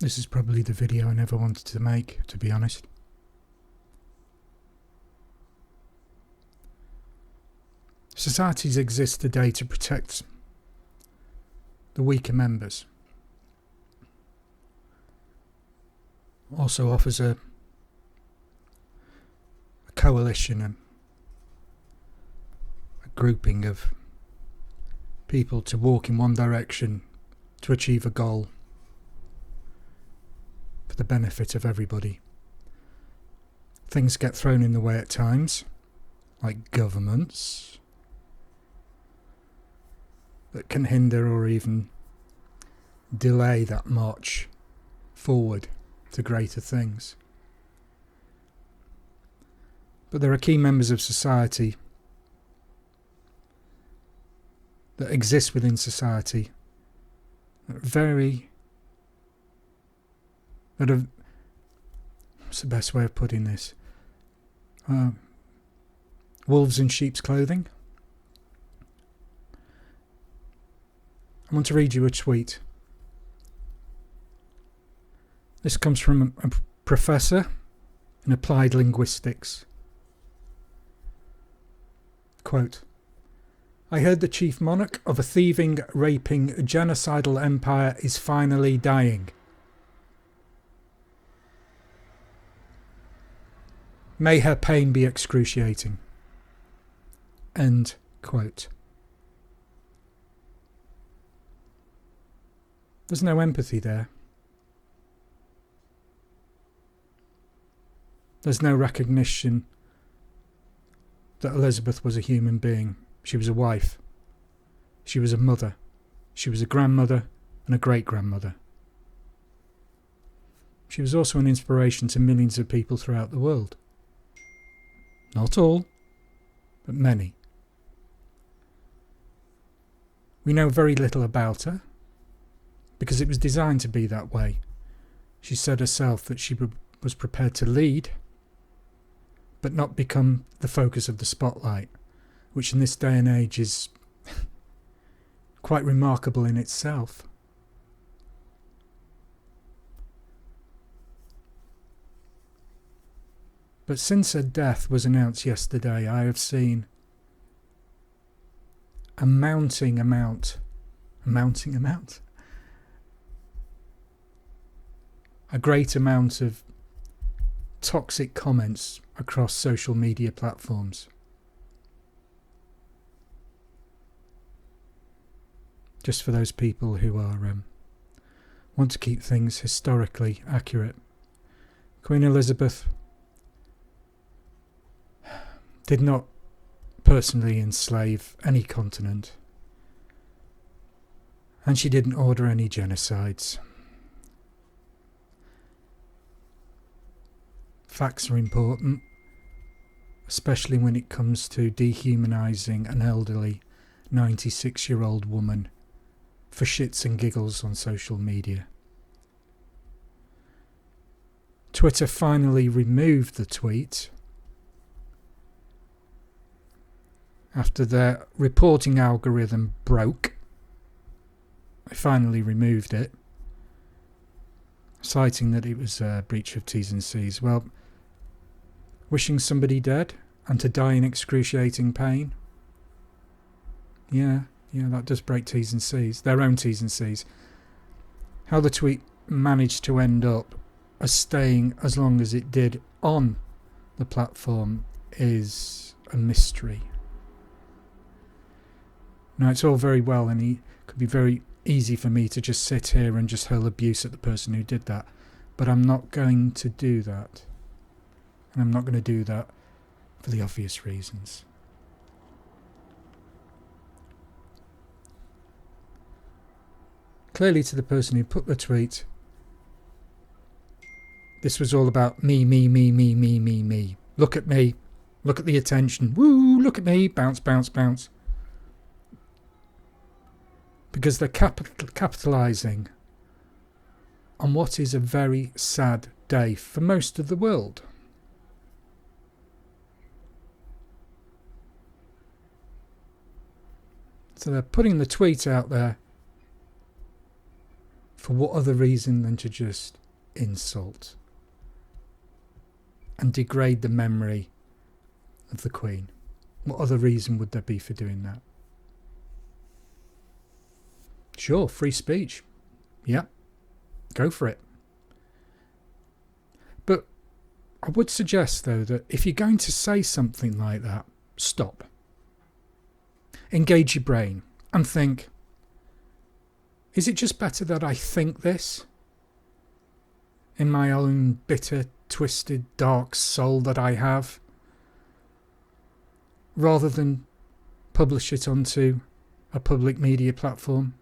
This is probably the video I never wanted to make, to be honest. Societies exist today to protect the weaker members. Also offers a coalition, a grouping of people to walk in one direction to achieve a goal for the benefit of everybody. Things get thrown in the way at times, like governments, that can hinder or even delay that march forward to greater things. But there are key members of society that exist within society that are, what's the best way of putting this? Wolves in sheep's clothing. I want to read you a tweet. This comes from a professor in applied linguistics. Quote, "I heard the chief monarch of a thieving, raping, genocidal empire is finally dying. May her pain be excruciating." End quote. There's no empathy there. There's no recognition that Elizabeth was a human being. She was a wife. She was a mother. She was a grandmother and a great-grandmother. She was also an inspiration to millions of people throughout the world. Not all, but many. We know very little about her, because it was designed to be that way. She said herself that she was prepared to lead, but not become the focus of the spotlight, which in this day and age is quite remarkable in itself. But since her death was announced yesterday, I have seen a mounting amount, a great amount of toxic comments across social media platforms. Just for those people who are want to keep things historically accurate. Queen Elizabeth did not personally enslave any continent, and she didn't order any genocides. Facts are important, especially when it comes to dehumanising an elderly 96-year-old woman for shits and giggles on social media. Twitter finally removed the tweet after their reporting algorithm broke. They finally removed it, citing that it was a breach of T's and C's. Well, wishing somebody dead and to die in excruciating pain. Yeah, that does break T's and C's, their own T's and C's. How the tweet managed to end up as staying as long as it did on the platform is a mystery. Now, it's all very well, and it could be very easy for me to just sit here and just hurl abuse at the person who did that, but I'm not going to do that. And I'm not going to do that for the obvious reasons. Clearly, to the person who put the tweet, this was all about me. Look at me. Look at the attention. Woo, look at me. Bounce, bounce, bounce. Because they're capitalising on what is a very sad day for most of the world. So they're putting the tweet out there For what other reason than to just insult and degrade the memory of the Queen? What other reason would there be for doing that? Sure, free speech. Yeah, go for it. But I would suggest, though, that if you're going to say something like that, stop. Engage your brain and think, is it just better that I think this in my own bitter, twisted, dark soul that I have, rather than publish it onto a public media platform?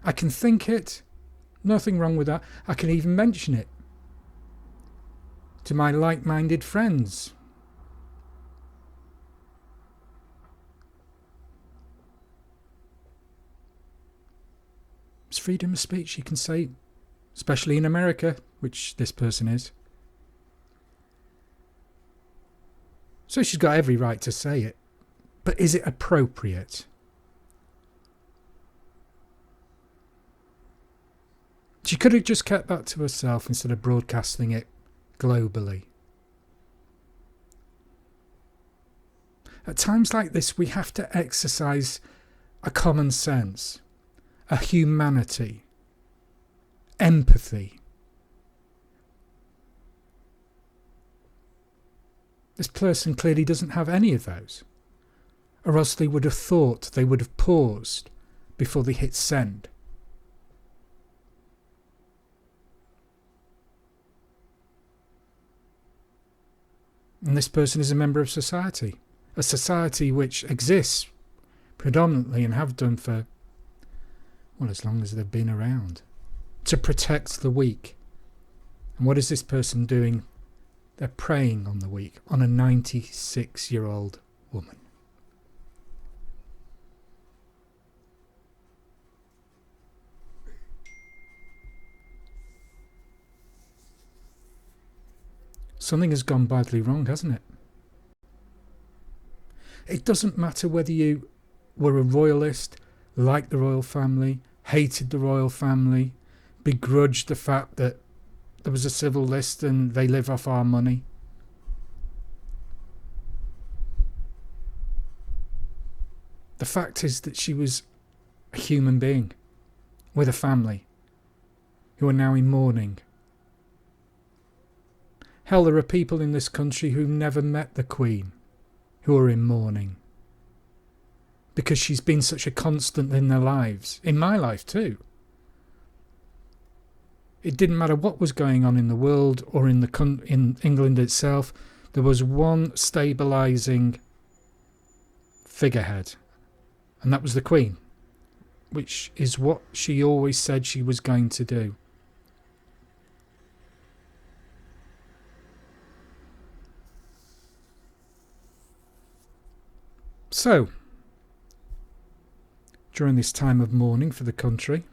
I can think it, nothing wrong with that. I can even mention it to my like-minded friends. It's freedom of speech, you can say, especially in America, which this person is. So she's got every right to say it. But is it appropriate? She could have just kept that to herself instead of broadcasting it globally. At times like this, we have to exercise a common sense, a humanity, empathy. This person clearly doesn't have any of those, or else they would have thought, they would have paused before they hit send. And this person is a member of society, a society which exists predominantly and have done for, well, as long as they've been around, to protect the weak. And what is this person doing? They're preying on the weak, on a 96-year-old woman. Something has gone badly wrong, hasn't it? It doesn't matter whether you were a royalist, liked the royal family, hated the royal family, begrudged the fact that there was a civil list and they live off our money. The fact is that she was a human being with a family who are now in mourning. Hell, there are people in this country who never met the Queen who are in mourning because she's been such a constant in their lives, in my life too. It didn't matter what was going on in the world or in England itself, there was one stabilising figurehead, and that was the Queen, which is what she always said she was going to do. So, during this time of mourning for the country,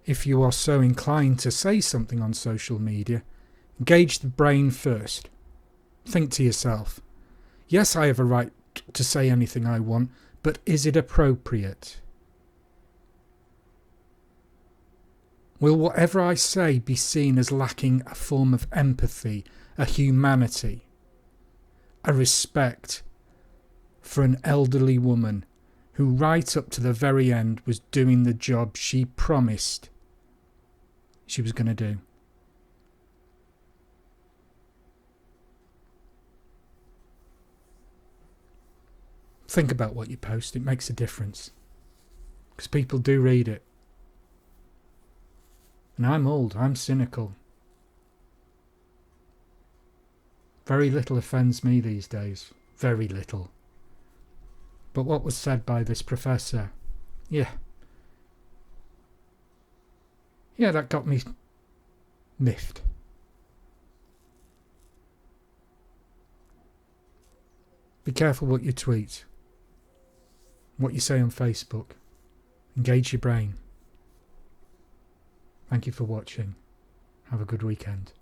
if you are so inclined to say something on social media, engage the brain first. Think to yourself, yes, I have a right to say anything I want, but is it appropriate? Will whatever I say be seen as lacking a form of empathy, a humanity, a respect for an elderly woman who right up to the very end was doing the job she promised she was going to do? Think about what you post. It makes a difference. Because people do read it. And I'm old. I'm cynical. Very little offends me these days. Very little. But what was said by this professor, yeah, that got me miffed. Be careful what you tweet, what you say on Facebook. Engage your brain. Thank you for watching. Have a good weekend.